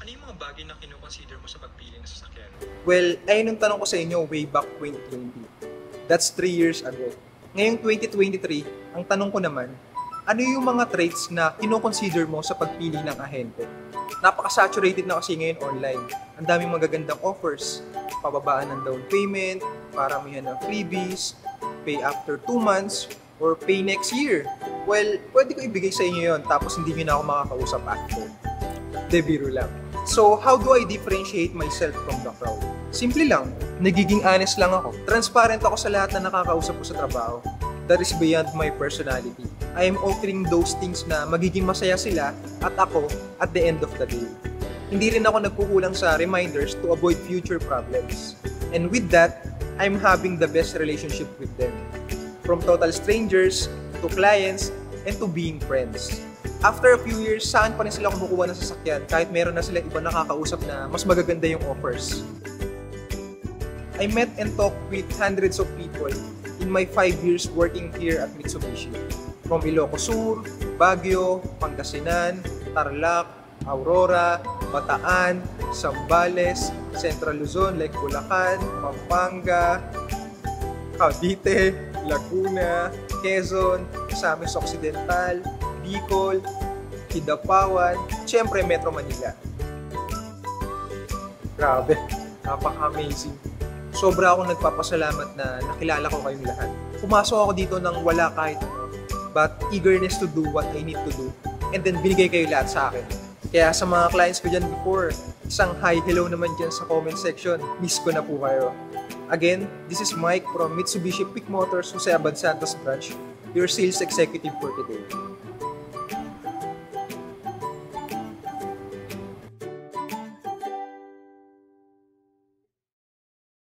ano yung mga bagay na kinoconsider mo sa pagpili ng sasakyan? Well, ayun ang tanong ko sa inyo way back 2020. That's 3 years ago. Ngayong 2023, ang tanong ko naman, ano yung mga traits na kinoconsider mo sa pagpili ng ahente? Napaka-saturated na kasi ngayon online. Ang daming magagandang offers, pababaan ng down payment, paramihan ng freebies, pay after 2 months, or pay next year. Well, pwede ko ibigay sa inyo yon tapos hindi nyo na ako makakausap after. De biro lang. So, how do I differentiate myself from the crowd? Simple lang, nagiging honest lang ako. Transparent ako sa lahat na nakakausap ko sa trabaho. That is beyond my personality. I am offering those things na magiging masaya sila at ako at the end of the day. Hindi rin ako nagkukulang sa reminders to avoid future problems. And with that, I'm having the best relationship with them. From total strangers, to clients, and to being friends. After a few years, saan pa rin sila kumukuha ng sasakyan kahit meron na sila iba nakakausap na mas magaganda yung offers. I met and talked with hundreds of people in my 5 years working here at Mitsubishi. From Ilocos Sur, Baguio, Pangasinan, Tarlac, Aurora, Bataan, Zambales, Central Luzon like Bulacan, Pampanga, Cavite, Laguna, Quezon, Casames Occidental, Bicol, Kidapawan, syempre Metro Manila. Grabe, napaka-amazing. Sobra akong nagpapasalamat na nakilala ko kayong lahat. Pumasok ako dito nang wala kahit ano, but eagerness to do what I need to do. And then binigay kayo lahat sa akin. Kaya sa mga clients ko dyan before, isang hi, hello naman dyan sa comment section. Miss ko na po kayo. Again, this is Mike from Mitsubishi Peak Motors Jose Abad Santos Branch, your sales executive for today.